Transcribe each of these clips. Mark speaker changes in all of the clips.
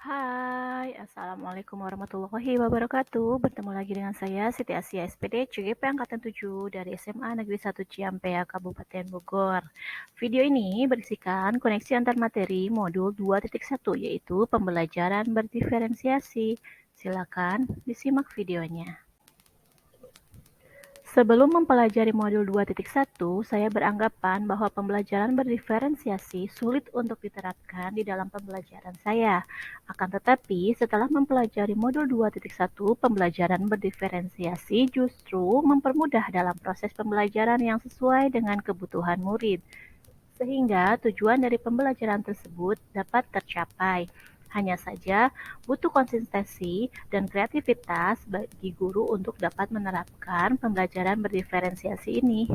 Speaker 1: Hai, Assalamualaikum warahmatullahi wabarakatuh. Bertemu lagi dengan saya, Siti Asia SPD, CGP Angkatan 7 dari SMA Negeri 1 Ciampea, Kabupaten Bogor. Video ini berisikan koneksi antar materi modul 2.1, yaitu pembelajaran berdiferensiasi. Silakan disimak videonya. Sebelum mempelajari modul 2.1, saya beranggapan bahwa pembelajaran berdiferensiasi sulit untuk diterapkan di dalam pembelajaran saya. Akan tetapi, setelah mempelajari modul 2.1, pembelajaran berdiferensiasi justru mempermudah dalam proses pembelajaran yang sesuai dengan kebutuhan murid, sehingga tujuan dari pembelajaran tersebut dapat tercapai. Hanya saja butuh konsistensi dan kreativitas bagi guru untuk dapat menerapkan pembelajaran berdiferensiasi ini.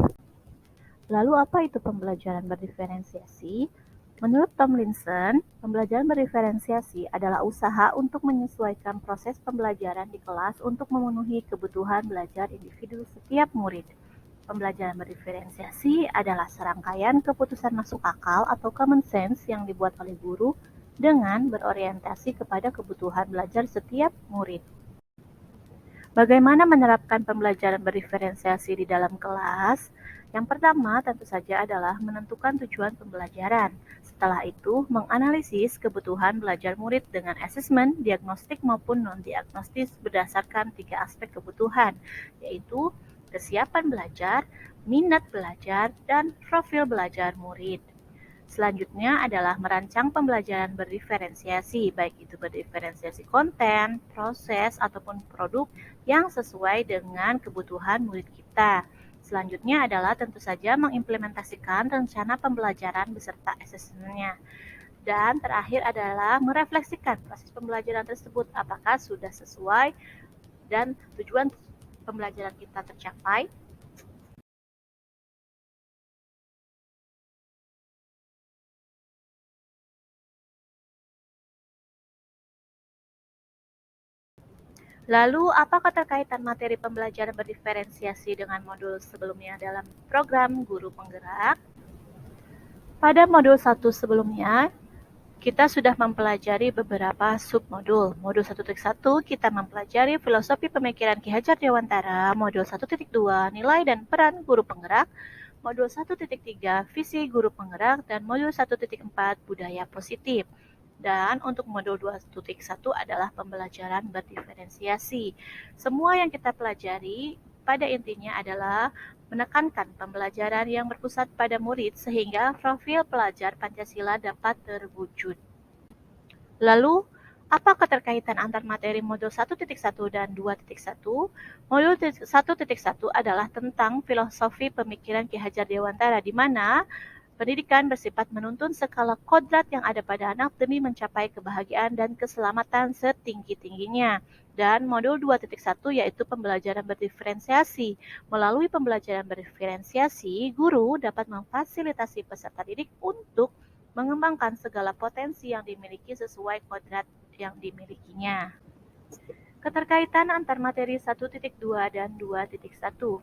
Speaker 1: Lalu apa itu pembelajaran berdiferensiasi? Menurut Tomlinson, pembelajaran berdiferensiasi adalah usaha untuk menyesuaikan proses pembelajaran di kelas untuk memenuhi kebutuhan belajar individu setiap murid. Pembelajaran berdiferensiasi adalah serangkaian keputusan masuk akal atau common sense yang dibuat oleh guru dengan berorientasi kepada kebutuhan belajar setiap murid. Bagaimana menerapkan pembelajaran berdiferensiasi di dalam kelas? Yang pertama tentu saja adalah menentukan tujuan pembelajaran. Setelah itu, menganalisis kebutuhan belajar murid dengan asesmen, diagnostik maupun non-diagnostis berdasarkan 3 aspek kebutuhan, yaitu kesiapan belajar, minat belajar, dan profil belajar murid. Selanjutnya adalah merancang pembelajaran berdiferensiasi, baik itu berdiferensiasi konten, proses, ataupun produk yang sesuai dengan kebutuhan murid kita. Selanjutnya adalah tentu saja mengimplementasikan rencana pembelajaran beserta asesmennya. Dan terakhir adalah merefleksikan proses pembelajaran tersebut apakah sudah sesuai dan tujuan pembelajaran kita tercapai. Lalu, apa keterkaitan materi pembelajaran berdiferensiasi dengan modul sebelumnya dalam program Guru Penggerak? Pada modul 1 sebelumnya, kita sudah mempelajari beberapa submodul. Modul 1.1 kita mempelajari filosofi pemikiran Ki Hajar Dewantara, modul 1.2 nilai dan peran guru penggerak, modul 1.3 visi guru penggerak, dan modul 1.4 budaya positif. Dan untuk modul 2.1 adalah pembelajaran berdiferensiasi. Semua yang kita pelajari pada intinya adalah menekankan pembelajaran yang berpusat pada murid sehingga profil pelajar Pancasila dapat terwujud. Lalu, apa keterkaitan antar materi modul 1.1 dan 2.1? Modul 1.1 adalah tentang filosofi pemikiran Ki Hajar Dewantara, di mana pendidikan bersifat menuntun skala kodrat yang ada pada anak demi mencapai kebahagiaan dan keselamatan setinggi-tingginya. Dan modul 2.1 yaitu pembelajaran berdiferensiasi. Melalui pembelajaran berdiferensiasi, guru dapat memfasilitasi peserta didik untuk mengembangkan segala potensi yang dimiliki sesuai kodrat yang dimilikinya. Keterkaitan antar materi 1.2 dan 2.1.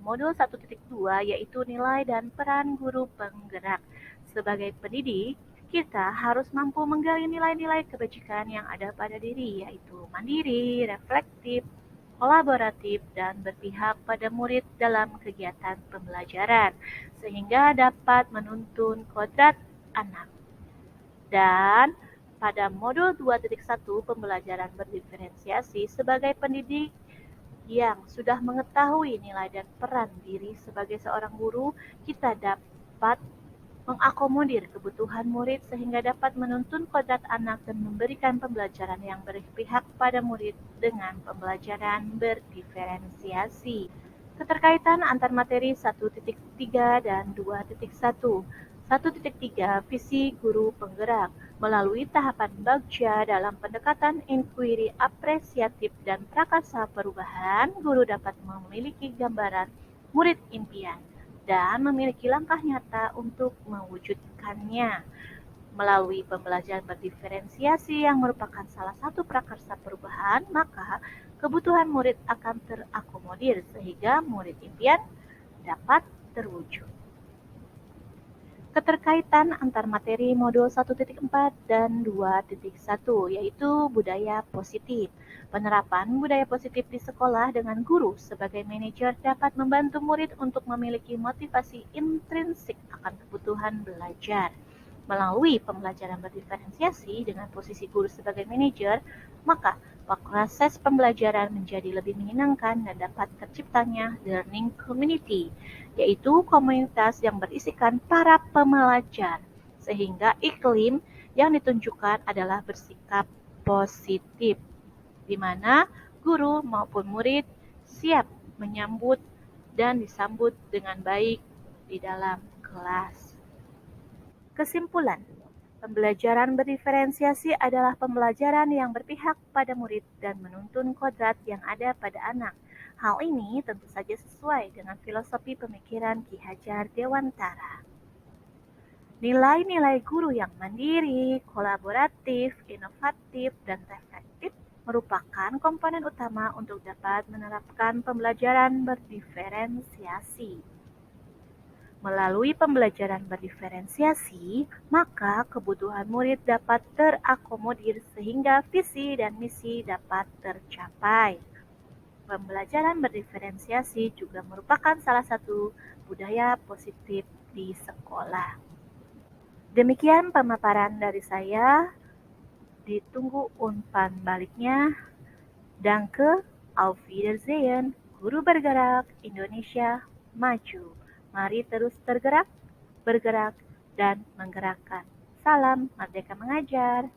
Speaker 1: Modul 1.2 yaitu nilai dan peran guru penggerak. Sebagai pendidik, kita harus mampu menggali nilai-nilai kebajikan yang ada pada diri, yaitu mandiri, reflektif, kolaboratif, dan berpihak pada murid dalam kegiatan pembelajaran, sehingga dapat menuntun kodrat anak. Dan pada modul 2.1 pembelajaran berdiferensiasi sebagai pendidik yang sudah mengetahui nilai dan peran diri sebagai seorang guru, kita dapat mengakomodir kebutuhan murid sehingga dapat menuntun kodrat anak dan memberikan pembelajaran yang berpihak pada murid dengan pembelajaran berdiferensiasi. Keterkaitan antar materi 1.3 dan 2.1. 1.3 Visi Guru Penggerak. Melalui tahapan bagja dalam pendekatan inquiry apresiatif dan prakarsa perubahan, guru dapat memiliki gambaran murid impian dan memiliki langkah nyata untuk mewujudkannya. Melalui pembelajaran berdiferensiasi yang merupakan salah satu prakarsa perubahan, maka kebutuhan murid akan terakomodir sehingga murid impian dapat terwujud. Keterkaitan antar materi modul 1.4 dan 2.1, yaitu budaya positif. Penerapan budaya positif di sekolah dengan guru sebagai manajer dapat membantu murid untuk memiliki motivasi intrinsik akan kebutuhan belajar. Melalui pembelajaran berdiferensiasi dengan posisi guru sebagai manajer, maka proses pembelajaran menjadi lebih menyenangkan dan dapat terciptanya learning community, yaitu komunitas yang berisikan para pembelajar, sehingga iklim yang ditunjukkan adalah bersikap positif, di mana guru maupun murid siap menyambut dan disambut dengan baik di dalam kelas. Kesimpulan, pembelajaran berdiferensiasi adalah pembelajaran yang berpihak pada murid dan menuntun kodrat yang ada pada anak. Hal ini tentu saja sesuai dengan filosofi pemikiran Ki Hajar Dewantara. Nilai-nilai guru yang mandiri, kolaboratif, inovatif, dan reflektif merupakan komponen utama untuk dapat menerapkan pembelajaran berdiferensiasi. Melalui pembelajaran berdiferensiasi, maka kebutuhan murid dapat terakomodir sehingga visi dan misi dapat tercapai. Pembelajaran berdiferensiasi juga merupakan salah satu budaya positif di sekolah. Demikian pemaparan dari saya. Ditunggu umpan baliknya. Danke, auf Wiedersehen, guru bergerak, Indonesia maju. Mari terus tergerak, bergerak, dan menggerakkan. Salam Merdeka Mengajar.